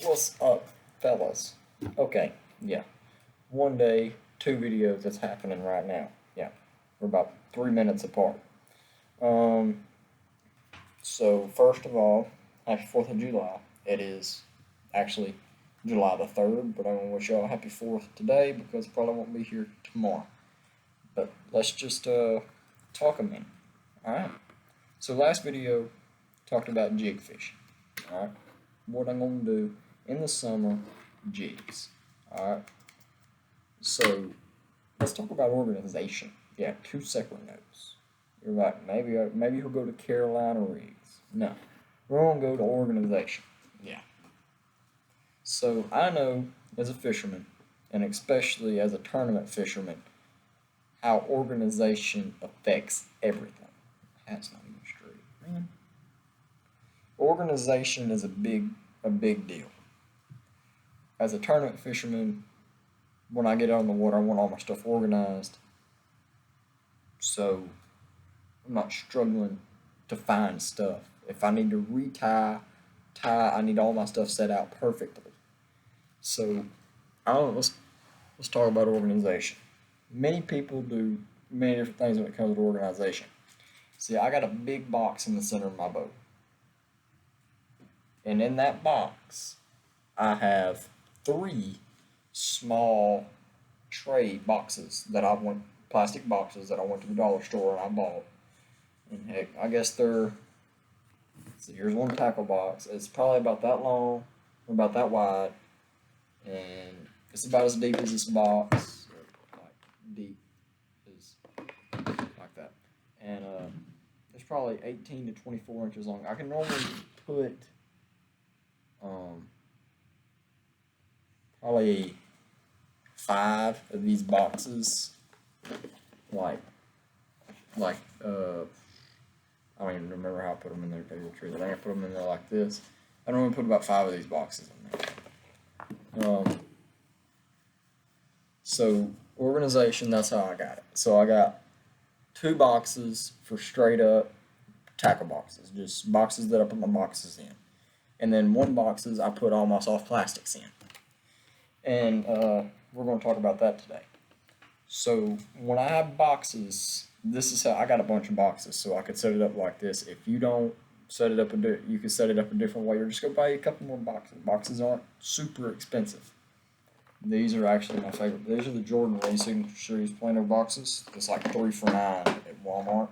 What's up, fellas? Okay, yeah. One day, two videos that's happening right now. Yeah, we're about 3 minutes apart. Um, so first of all, happy 4th of July. It is actually July the 3rd, but I'm gonna wish y'all a happy 4th today because probably won't be here tomorrow. But let's just talk a minute. Alright. So last video talked about jig fishing. Alright. What I'm gonna do in the summer, jigs. Alright. So let's talk about organization. Yeah, two separate notes. You're like, maybe he'll go to Carolina Rigs. No, we're gonna go to organization. Yeah. So I know as a fisherman, and especially as a tournament fisherman, how organization affects everything. That's not even straight, man. Organization is a big deal. As a tournament fisherman, when I get out on the water, I want all my stuff organized. So I'm not struggling to find stuff. If I need to tie, I need all my stuff set out perfectly. So I don't know, let's talk about organization. Many people do many different things when it comes to organization. See, I got a big box in the center of my boat. And in that box, I have three small tray boxes that I went plastic boxes that I went to the dollar store and I bought. And heck, I guess they're so here's one tackle box. It's probably about that long, about that wide, and it's about as deep as this box, like deep is like that. And it's probably 18 to 24 inches long. I can normally put um, probably 5 of these boxes, like like I don't even remember how I put them in there to tell you the truth. I think I put them in there like this. I normally put about 5 of these boxes in there. So organization, that's how I got it. So I got 2 boxes for straight up tackle boxes, just boxes that I put my boxes in, and then 1 boxes I put all my soft plastics in. And we're going to talk about that today. So when I have boxes, this is how I got a bunch of boxes, so I could set it up like this. If you don't set it up, you can set it up a different way, or just go buy a couple more boxes. Boxes aren't super expensive. These are actually my favorite. These are the Jordan Racing Series Plano boxes. It's like 3 for $9 at Walmart,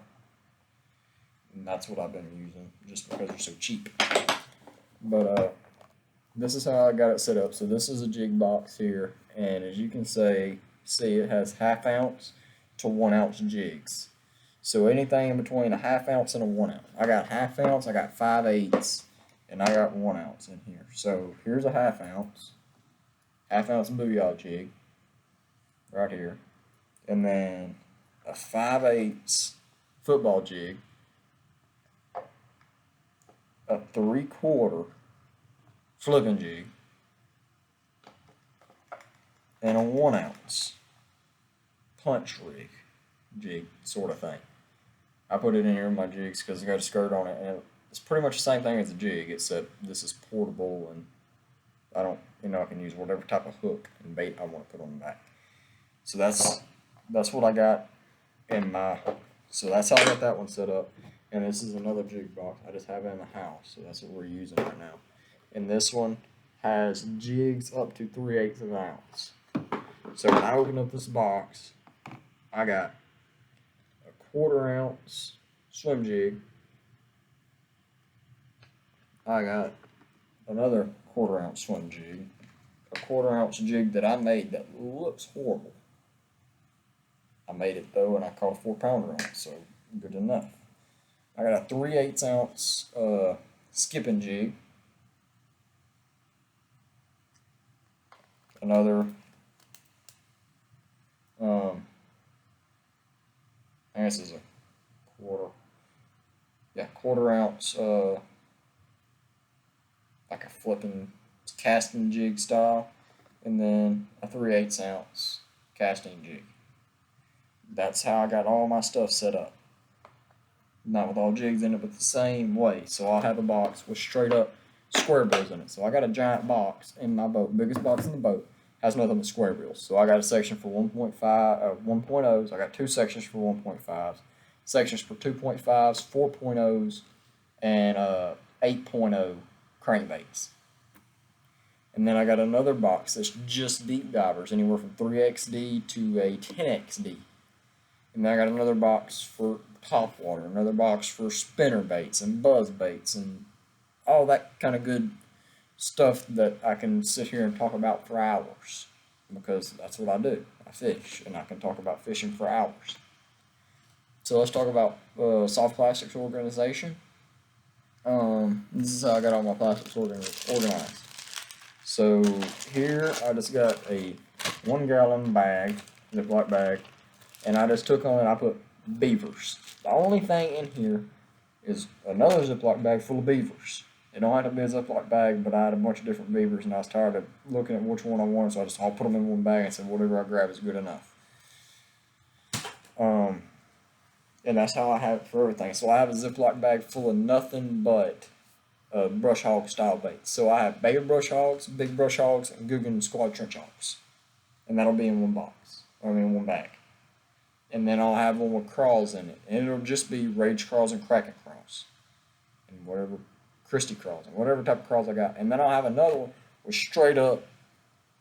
and that's what I've been using just because they're so cheap. But this is how I got it set up. So this is a jig box here, and as you can see it has 1/2 ounce to 1 ounce jigs. So anything in between a 1/2 ounce and a 1 ounce. I got 1/2 ounce, I got 5/8, and I got 1 ounce in here. So here's a 1/2 ounce, 1/2 ounce booyah jig right here, and then a 5/8 football jig, a 3/4 flipping jig, and a 1 ounce punch rig jig sort of thing. I put it in here in my jigs because it's got a skirt on it, and it's pretty much the same thing as a jig, except this is portable, and I don't, I can use whatever type of hook and bait I want to put on the back. So that's what I got in my. So that's how I got that one set up, and this is another jig box. I just have it in the house, so that's what we're using right now. And this one has jigs up to 3/8 of an ounce. So when I open up this box, I got a 1/4 ounce swim jig. I got another 1/4 ounce swim jig. A 1/4 ounce jig that I made that looks horrible. I made it though, and I caught a 4-pounder on it, so good enough. I got a 3/8 ounce skipping jig. Another I guess it's a 1/4 ounce like a flipping casting jig style, and then a 3/8 ounce casting jig. That's how I got all my stuff set up. Not with all jigs in it, but the same way. So I'll have a box with straight up square bills in it. So I got a giant box in my boat, biggest box in the boat, has nothing but square bills. So I got a section for 1.0s. I got two sections for 1.5s, sections for 2.5s, 4.0s, and 8.0 crankbaits. And then I got another box that's just deep divers, anywhere from 3XD to a 10XD. And then I got another box for top water, another box for spinner baits and buzz baits and all that kind of good stuff that I can sit here and talk about for hours, because that's what I do. I fish, and I can talk about fishing for hours. So let's talk about soft plastics organization. This is how I got all my plastics organized. So here I just got a 1 gallon bag, Ziploc bag, and I just took on and I put beavers. The only thing in here is another Ziploc bag full of beavers. It don't have to be a Ziploc bag, but I had a bunch of different beavers, and I was tired of looking at which one I wanted, so I'll put them in one bag and said whatever I grab is good enough. And that's how I have it for everything. So I have a Ziploc bag full of nothing but brush hog style baits. So I have bigger brush hogs, big brush hogs, and Guggen Squad trench hogs. And that'll be in one box, one bag. And then I'll have one with crawls in it. And it'll just be rage crawls and kraken crawls. And whatever, Christie crawls, and whatever type of crawls I got. And then I'll have another one with straight up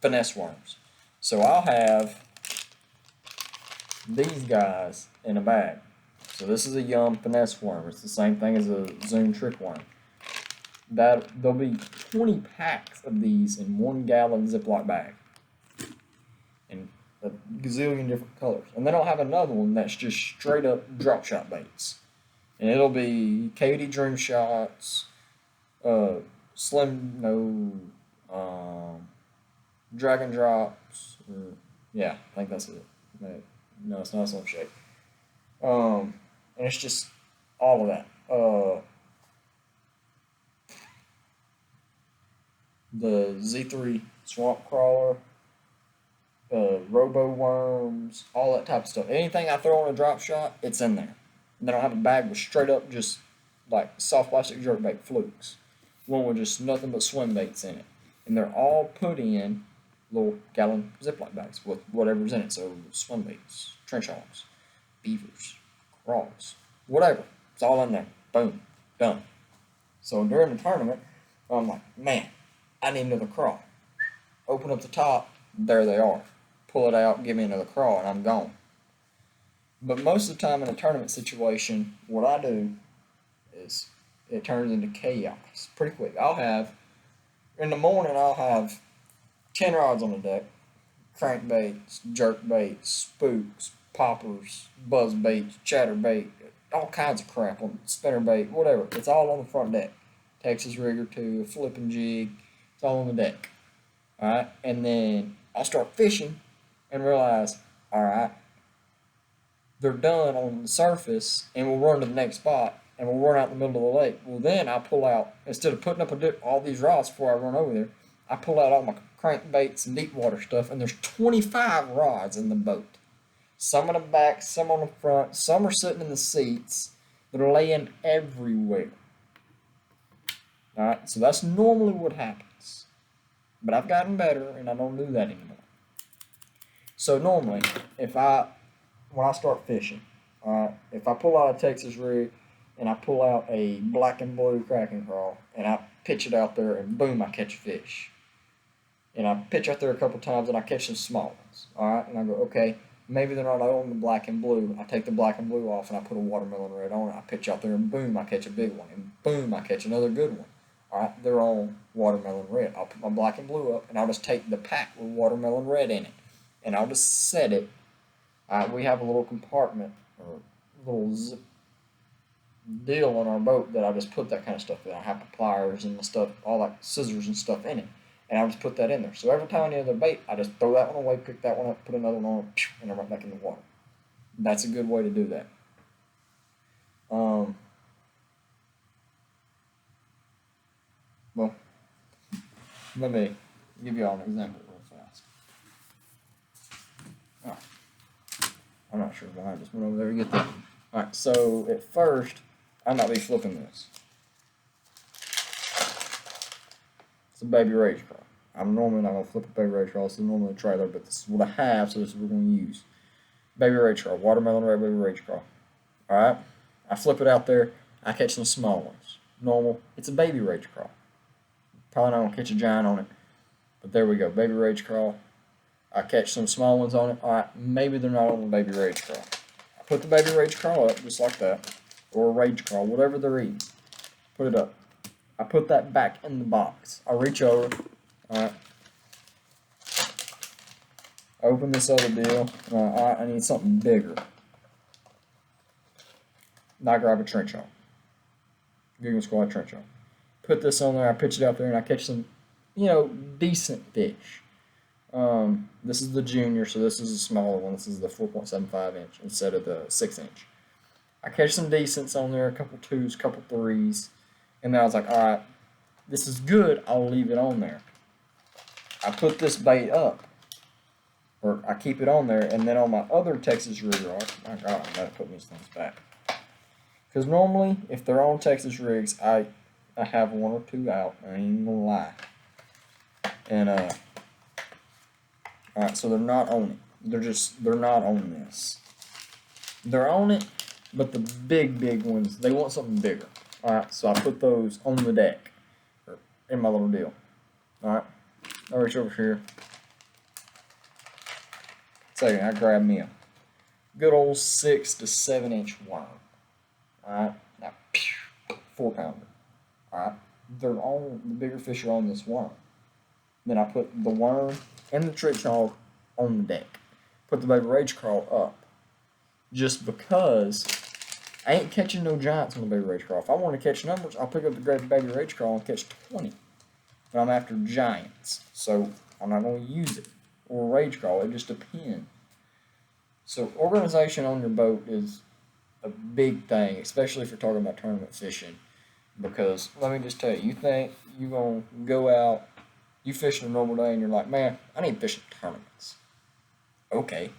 finesse worms. So I'll have these guys in a bag. So this is a Yum finesse worm. It's the same thing as a Zoom trick worm. There'll be 20 packs of these in 1 gallon Ziploc bag. In a gazillion different colors. And then I'll have another one that's just straight up drop shot baits. And it'll be KD Dream Shots, Dragon Drops. Yeah, I think that's it. No, it's not Slim Shake. And it's just all of that. The Z3 Swamp Crawler, Robo Worms, all that type of stuff. Anything I throw on a drop shot, it's in there. And then I'll have a bag with straight up just like soft plastic jerkbait flukes. One with just nothing but swim baits in it. And they're all put in little gallon Ziploc bags with whatever's in it. So swim baits, trench hogs, beavers, crawls, whatever. It's all in there. Boom. Done. So during the tournament, I'm like, man, I need another crawl. Open up the top, there they are. Pull it out, give me another crawl, and I'm gone. But most of the time in a tournament situation, what I do is it turns into chaos pretty quick. In the morning, I'll have 10 rods on the deck, crankbaits, jerkbaits, spooks, poppers, buzz baits, chatterbait, all kinds of crap on spinnerbait, whatever. It's all on the front deck. Texas rig or two, a flipping jig, it's all on the deck. Alright, and then I'll start fishing and realize, alright, they're done on the surface, and we'll run to the next spot, and we'll run out in the middle of the lake. Well, then I pull out, instead of putting up all these rods before I run over there, I pull out all my crankbaits and deep water stuff, and there's 25 rods in the boat. Some in the back, some on the front, some are sitting in the seats. They're laying everywhere. Alright, so that's normally what happens. But I've gotten better, and I don't do that anymore. So normally, when I start fishing, if I pull out a Texas rig, and I pull out a black and blue Kraken crawl, and I pitch it out there, and boom, I catch a fish. And I pitch out there a couple times, and I catch some small ones. Alright, and I go, okay, maybe they're not on the black and blue. I take the black and blue off, and I put a watermelon red on it. I pitch out there, and boom, I catch a big one. And boom, I catch another good one. Alright, they're on watermelon red. I'll put my black and blue up, and I'll just take the pack with watermelon red in it. And I'll just set it. We have a little compartment, or a little zip deal on our boat that I just put that kind of stuff in. I have pliers and stuff, all like scissors and stuff in it. And I'll just put that in there. So every time I need another bait, I just throw that one away, pick that one up, put another one on, and I'm right back in the water. That's a good way to do that. Well, let me give you all an example real fast. Alright. I'm not sure why I just went over there to get that. Alright, so at first, I might be flipping this. It's a baby rage craw. I'm normally not gonna flip a baby rage craw. This is normally a trailer, but this is what I have, so this is what we're gonna use. Baby rage craw, watermelon red baby rage craw. All right, I flip it out there. I catch some small ones. Normal. It's a baby rage craw. Probably not gonna catch a giant on it, but there we go. Baby rage craw. I catch some small ones on it. All right, maybe they're not on the baby rage craw. I put the baby rage craw up just like that, or a rage craw, whatever they're eating. Put it up. I put that back in the box. I reach over. All right. Open this other deal. All right, I need something bigger. Now I grab a trench hole. Google Squad trench hole. Put this on there. I pitch it out there, and I catch some, decent fish. This is the junior, so this is a smaller one. This is the 4.75 inch instead of the 6 inch. I catch some decents on there, a couple twos, couple threes, and then I was like, all right, this is good. I'll leave it on there. I put this bait up, or I keep it on there, and then on my other Texas rig rod, my God, I gotta put these things back. Because normally, if they're on Texas rigs, I have one or two out. I ain't even gonna lie. And alright, so they're not on it. They're not on this. They're on it, but the big ones, they want something bigger. Alright, so I put those on the deck, or in my little deal. Alright, I reach over here. Second, I grab me a good old 6 to 7 inch worm. Alright, now, 4-pounder. Alright, they're all, the bigger fish are on this worm. Then I put the worm and the trench hog on the deck. Put the baby rage craw up. Just because I ain't catching no giants on the baby rage craw. If I want to catch numbers, I'll pick up the great baby rage craw and catch 20. But I'm after giants, so I'm not going to use it. Or rage craw, it just depends. So organization on your boat is a big thing, especially if you're talking about tournament fishing. Because let me just tell you, you think you're going to go out, you fish in a normal day, and you're like, man, I need to fish in tournaments. Okay.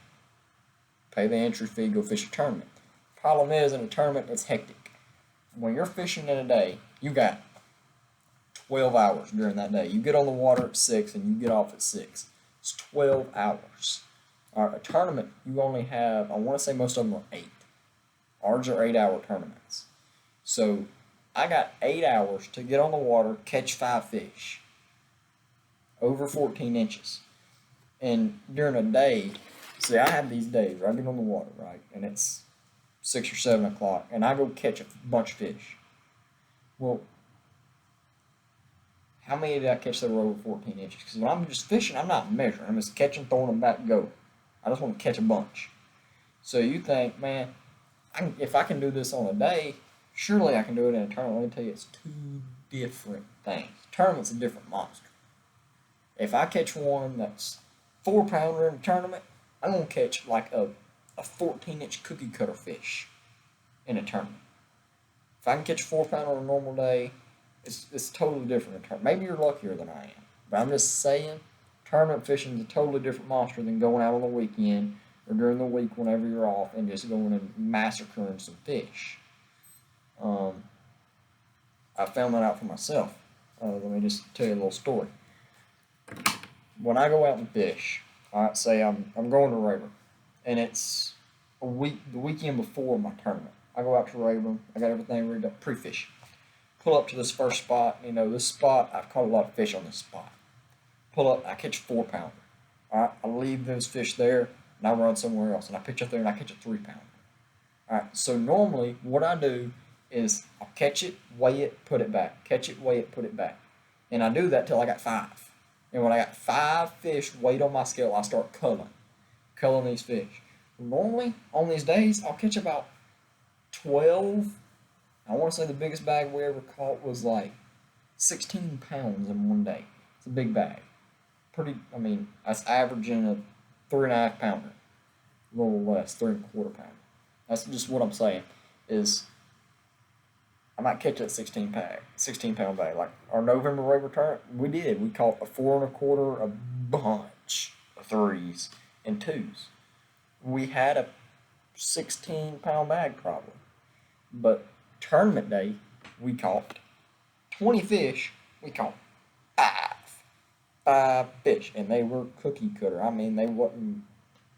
Pay the entry fee, go fish a tournament. Problem is, in a tournament, it's hectic. When you're fishing in a day, you got 12 hours during that day. You get on the water at 6 and you get off at 6. It's 12 hours. All right, a tournament, you only have, I want to say most of them are 8. Ours are 8-hour tournaments. So I got 8 hours to get on the water, catch 5 fish. Over 14 inches. And during a day, see, I have these days where I get on the water, right? And it's 6 or 7 o'clock, and I go catch a bunch of fish. Well, how many did I catch that were over 14 inches? Because when I'm just fishing, I'm not measuring. I'm just catching, throwing them back, go. I just want to catch a bunch. So you think, man, if I can do this on a day, surely I can do it in a tournament. Let me tell you, it's two different things. Tournament's a different monster. If I catch one that's 4-pounder in a tournament, I'm going to catch like a 14-inch cookie cutter fish in a tournament. If I can catch a 4-pounder on a normal day, it's totally different in a tournament. Maybe you're luckier than I am, but I'm just saying, tournament fishing is a totally different monster than going out on the weekend or during the week whenever you're off and just going and massacring some fish. I found that out for myself. Let me just tell you a little story. When I go out and fish, alright, say I'm going to Rayburn, and it's the weekend before my tournament. I go out to Rayburn, I got everything rigged up, pre-fishing. Pull up to this first spot, this spot, I've caught a lot of fish on this spot. Pull up, I catch a 4-pounder. Alright, I leave those fish there, and I run somewhere else, and I pitch up there and I catch a 3-pounder. Alright, so normally what I do is I'll catch it, weigh it, put it back. Catch it, weigh it, put it back. And I do that till I got 5. And when I got 5 fish weighed on my scale, I start culling these fish. Normally, on these days, I'll catch about 12. I want to say the biggest bag we ever caught was like 16 pounds in one day. It's a big bag. That's averaging a 3.5 pounder. A little less, 3.25 pounder. That's just what I'm saying, is I might catch that 16 pound bag. Like our November rate return, we did. We caught a 4.25, a bunch of 3s and 2s. We had a 16-pound bag probably. But tournament day, we caught 20 fish. We caught 5. 5 fish, and they were cookie cutter. I mean, they wasn't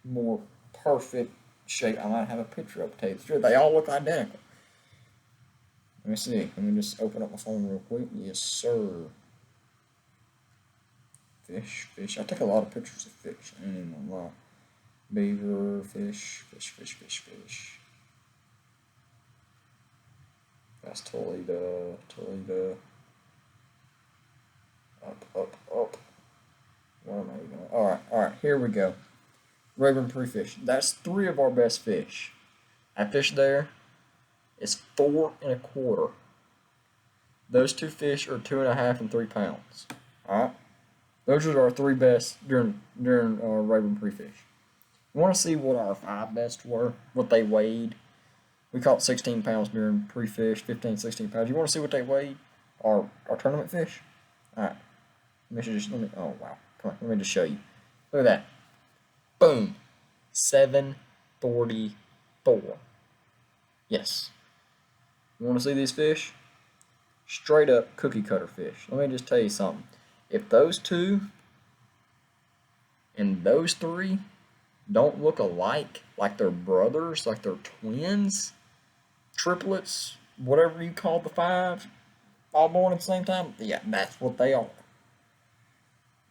more perfect shape. I might have a picture up to tell you the truth. They all look identical. Let me see. Let me just open up my phone real quick. Yes, sir. Fish, fish. I take a lot of pictures of fish. I ain't even gonna lie. Beaver, fish, fish, fish, fish, fish. That's Toledo, Toledo. Up, up, up. Where am I going? Alright, here we go. Rayburn Pre-Fish. That's 3 of our best fish. That fish there is 4 1/4. Those 2 fish are 2 1/2 and 3 pounds. Alright? Those are our 3 best during Rayburn Pre-Fish. You want to see what our 5 best were? What they weighed? We caught 16 pounds during pre-fish, 15, 16 pounds. You want to see what they weighed? Our tournament fish? Alright. Let me, oh wow. Come on, let me just show you. Look at that. Boom. 744. Yes. You want to see these fish? Straight up cookie cutter fish. Let me just tell you something. If those 2 and those 3 don't look alike, like they're brothers, like they're twins, triplets, whatever you call the 5, all born at the same time, yeah, that's what they are.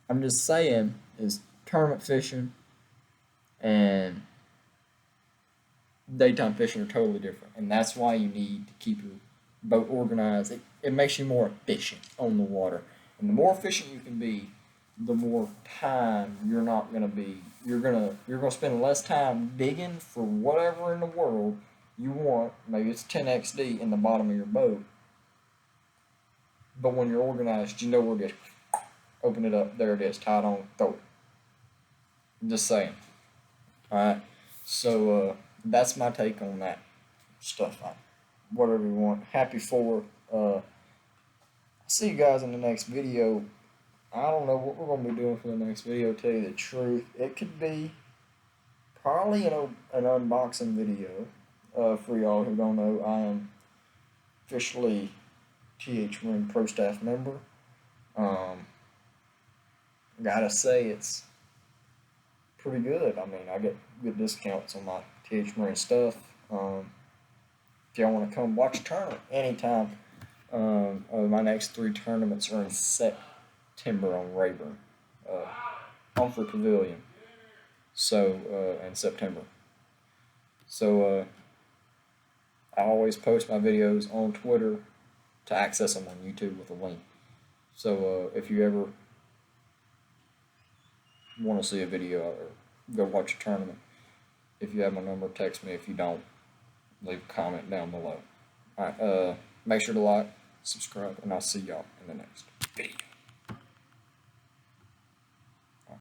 I'm just saying, is tournament fishing and daytime fishing are totally different, and that's why you need to keep your boat organized. It makes you more efficient on the water, and the more efficient you can be, the more time you're not gonna be. You're gonna spend less time digging for whatever in the world you want. Maybe it's 10XD in the bottom of your boat, but when you're organized, you know where it is. Open it up, there it is, tie it on, throw it. I'm just saying. Alright, so that's my take on that stuff. Whatever you want. Happy 4th. I'll see you guys in the next video. I don't know what we're going to be doing for the next video, to tell you the truth. It could be probably an unboxing video. For y'all who don't know, I am officially TH Marine Pro Staff member. Gotta say, it's pretty good. I mean, I get good discounts on my TH Marine stuff. If y'all want to come watch a tournament anytime, my next 3 tournaments are in September on Rayburn, Humphrey Pavilion. So in September. So I always post my videos on Twitter to access them on YouTube with a link. So if you ever want to see a video or go watch a tournament, if you have my number, text me. If you don't, leave a comment down below. Alright, make sure to like, subscribe, and I'll see y'all in the next video.